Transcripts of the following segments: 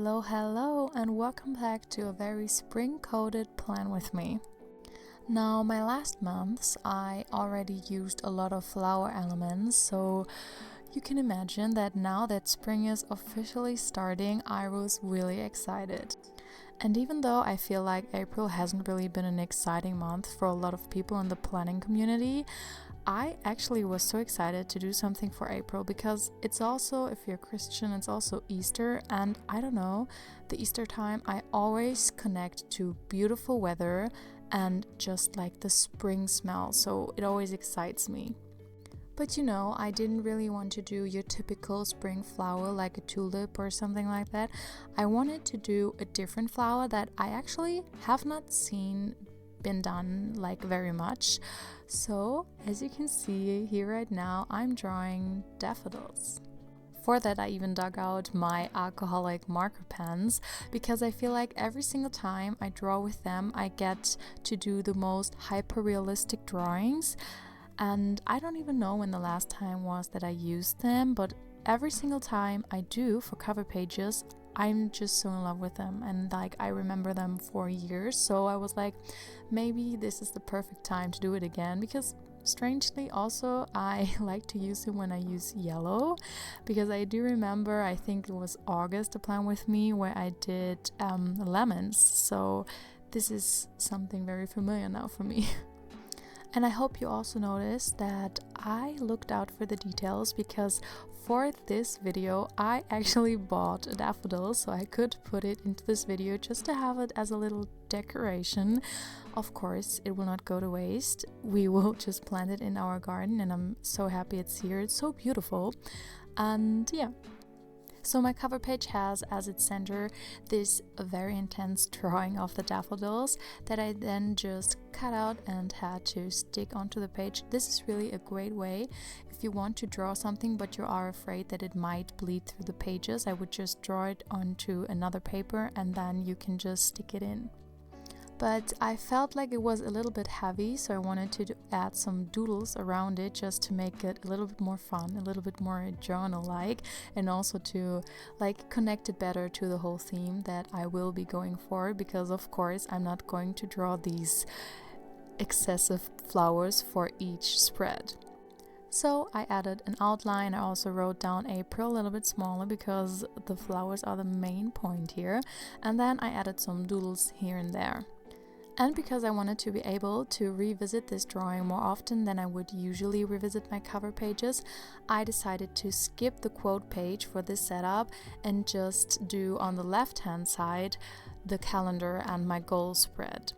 Hello, and welcome back to a very spring-coated plan with me. Now, my last months, I already used a lot of flower elements, so you can imagine that now that spring is officially starting, I was really excited. And even though I feel like April hasn't really been an exciting month for a lot of people in the planning community, I actually was so excited to do something for April because it's also, if you're Christian, it's also Easter, and I don't know, the Easter time I always connect to beautiful weather and just like the spring smell, so it always excites me. But I didn't really want to do your typical spring flower like a tulip or something like that. I wanted to do a different flower that I actually have not seen been done like very much. So as you can see here right now, I'm drawing daffodils. For that, I even dug out my alcoholic marker pens because I feel like every single time I draw with them, I get to do the most hyper-realistic drawings. And I don't even know when the last time was that I used them, but every single time I do for cover pages, I'm just so in love with them, and like I remember them for years. So I was like, maybe this is the perfect time to do it again, because strangely also I like to use it when I use yellow, because I do remember, I think it was August, a plan with me where I did lemons. So this is something very familiar now for me. And I hope you also noticed that I looked out for the details, because for this video I actually bought a daffodil so I could put it into this video just to have it as a little decoration. Of course, it will not go to waste. We will just plant it in our garden, and I'm so happy it's here. It's so beautiful. And yeah. So my cover page has as its center this very intense drawing of the daffodils that I then just cut out and had to stick onto the page. This is really a great way if you want to draw something but you are afraid that it might bleed through the pages. I would just draw it onto another paper and then you can just stick it in. But I felt like it was a little bit heavy, so I wanted to add some doodles around it just to make it a little bit more fun, a little bit more journal-like, and also to like connect it better to the whole theme that I will be going for, because of course I'm not going to draw these excessive flowers for each spread. So I added an outline. I also wrote down April a little bit smaller because the flowers are the main point here, and then I added some doodles here and there. And because I wanted to be able to revisit this drawing more often than I would usually revisit my cover pages, I decided to skip the quote page for this setup and just do on the left-hand side the calendar and my goal spread.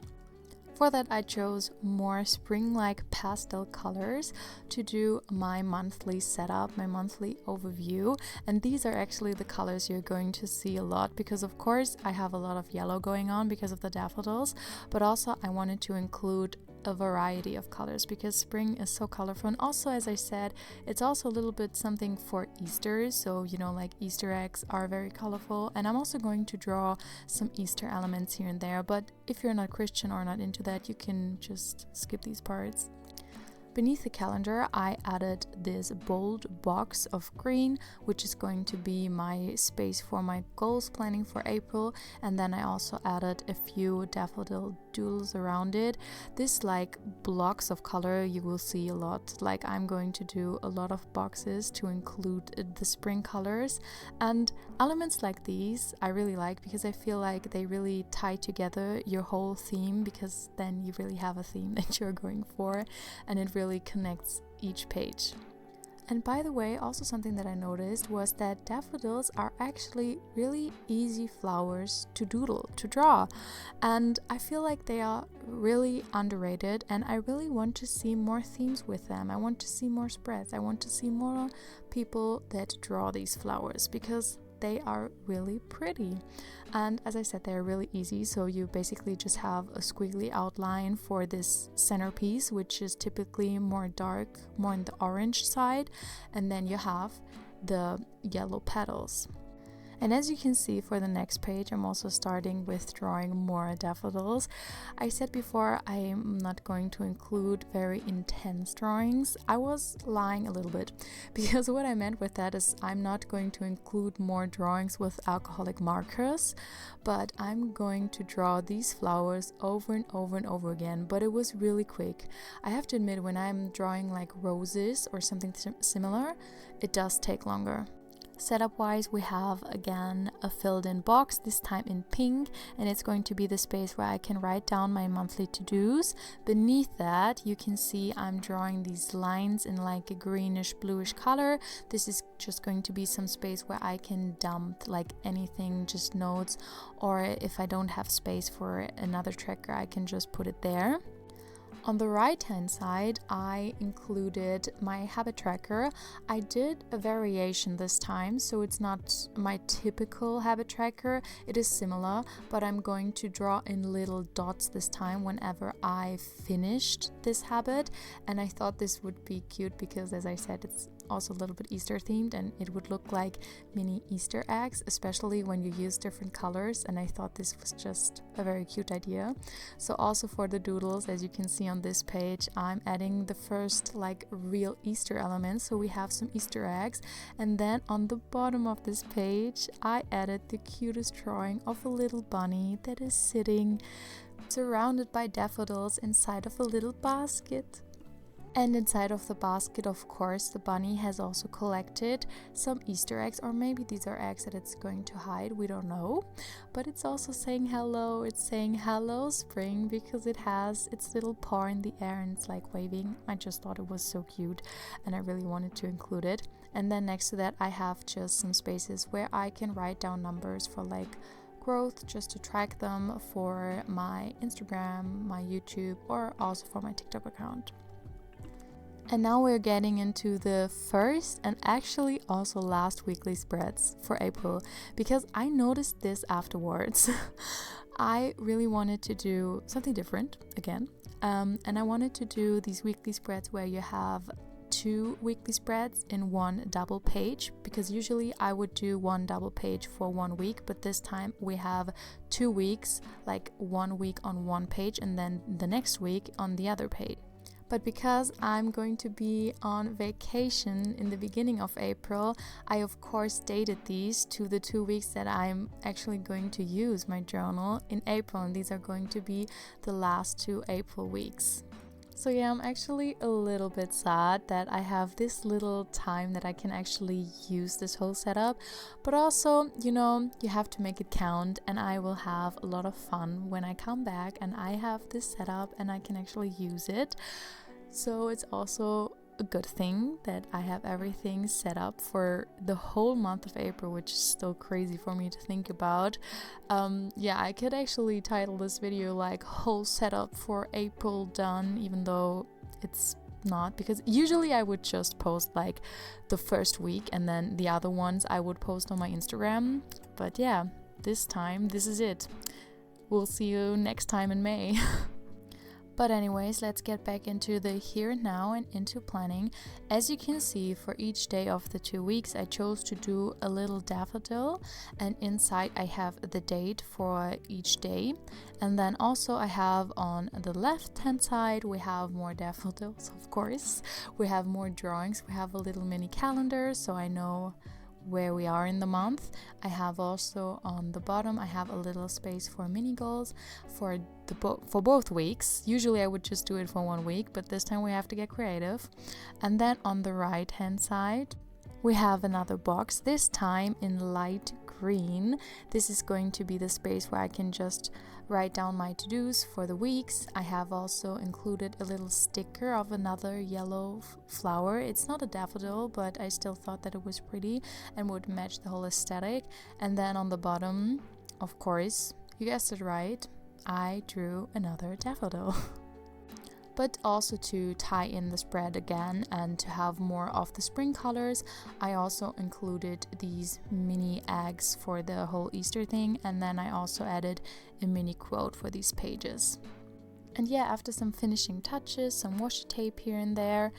For that, I chose more spring-like pastel colors to do my monthly setup, my monthly overview. And these are actually the colors you're going to see a lot because, of course, I have a lot of yellow going on because of the daffodils, but also I wanted to include a variety of colors because spring is so colorful. And also, as I said, it's also a little bit something for Easter, so like Easter eggs are very colorful, and I'm also going to draw some Easter elements here and there, but if you're not Christian or not into that, you can just skip these parts. Beneath the calendar, I added this bold box of green, which is going to be my space for my goals planning for April. And then I also added a few daffodil doodles around it. This like blocks of color you will see a lot. Like I'm going to do a lot of boxes to include the spring colors. And elements like these I really like because I feel like they really tie together your whole theme, because then you really have a theme that you're going for, and it really connects each page. And by the way, also something that I noticed was that daffodils are actually really easy flowers to doodle, to draw. And I feel like they are really underrated, and I really want to see more themes with them. I want to see more spreads. I want to see more people that draw these flowers because they are really pretty. And as I said, they're really easy, so you basically just have a squiggly outline for this centerpiece, which is typically more dark, more on the orange side, and then you have the yellow petals. And as you can see for the next page, I'm also starting with drawing more daffodils. I said before I'm not going to include very intense drawings. I was lying a little bit, because what I meant with that is I'm not going to include more drawings with alcoholic markers, but I'm going to draw these flowers over and over and over again. But it was really quick. I have to admit, when I'm drawing like roses or something similar, it does take longer. Setup wise, we have again a filled in box, this time in pink, and it's going to be the space where I can write down my monthly to-dos. Beneath that you can see I'm drawing these lines in like a greenish bluish color. This is just going to be some space where I can dump like anything, just notes, or if I don't have space for another tracker, I can just put it there. On the right hand side, I included my habit tracker. I did a variation this time, so it's not my typical habit tracker. It is similar, but I'm going to draw in little dots this time whenever I finished this habit. And I thought this would be cute because, as I said, it's also a little bit Easter themed, and it would look like mini Easter eggs, especially when you use different colors, and I thought this was just a very cute idea. So also for the doodles, as you can see on this page, I'm adding the first like real Easter elements, so we have some Easter eggs, and then on the bottom of this page I added the cutest drawing of a little bunny that is sitting surrounded by daffodils inside of a little basket. And inside of the basket, of course, the bunny has also collected some Easter eggs, or maybe these are eggs that it's going to hide, we don't know. But it's also saying hello, it's saying hello spring, because it has its little paw in the air and it's like waving. I just thought it was so cute and I really wanted to include it. And then next to that I have just some spaces where I can write down numbers for like growth, just to track them for my Instagram, my YouTube, or also for my TikTok account. And now we're getting into the first and actually also last weekly spreads for April, because I noticed this afterwards. I really wanted to do something different again, and I wanted to do these weekly spreads where you have 2 weekly spreads in one double page, because usually I would do one double page for 1 week, but this time we have 2 weeks, like 1 week on one page and then the next week on the other page. But because I'm going to be on vacation in the beginning of April, I of course dated these to the 2 weeks that I'm actually going to use my journal in April, and these are going to be the last 2 April weeks. So yeah, I'm actually a little bit sad that I have this little time that I can actually use this whole setup, but also, you know, you have to make it count, and I will have a lot of fun when I come back and I have this setup and I can actually use it. So it's also a good thing that I have everything set up for the whole month of April, which is still crazy for me to think about. Yeah, I could actually title this video like whole setup for April done, even though it's not, because usually I would just post like the first week and then the other ones I would post on my Instagram. But yeah, this time this is it. We'll see you next time in May. But anyways, let's get back into the here and now and into planning. As you can see, for each day of the 2 weeks, I chose to do a little daffodil, and inside I have the date for each day. And then also I have on the left hand side, we have more daffodils, of course. We have more drawings, we have a little mini calendar, so I know where we are in the month. I have also on the bottom, I have a little space for mini goals for both weeks. Usually I would just do it for 1 week, but this time we have to get creative. And then on the right hand side we have another box, this time in light green. This is going to be the space where I can just write down my to-dos for the weeks. I have also included a little sticker of another yellow flower. It's not a daffodil, but I still thought that it was pretty and would match the whole aesthetic. And then on the bottom, of course, you guessed it right, I drew another daffodil. But also to tie in the spread again and to have more of the spring colors, I also included these mini eggs for the whole Easter thing, and then I also added a mini quote for these pages. And yeah, after some finishing touches, some washi tape here and there,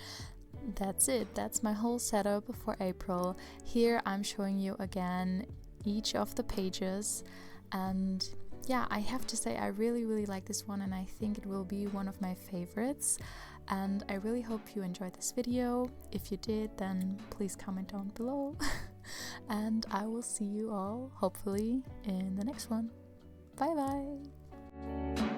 that's it. That's my whole setup for April. Here I'm showing you again each of the pages. And yeah, I have to say I really like this one, and I think it will be one of my favorites. And I really hope you enjoyed this video. If you did, then please comment down below. And I will see you all hopefully in the next one. Bye bye.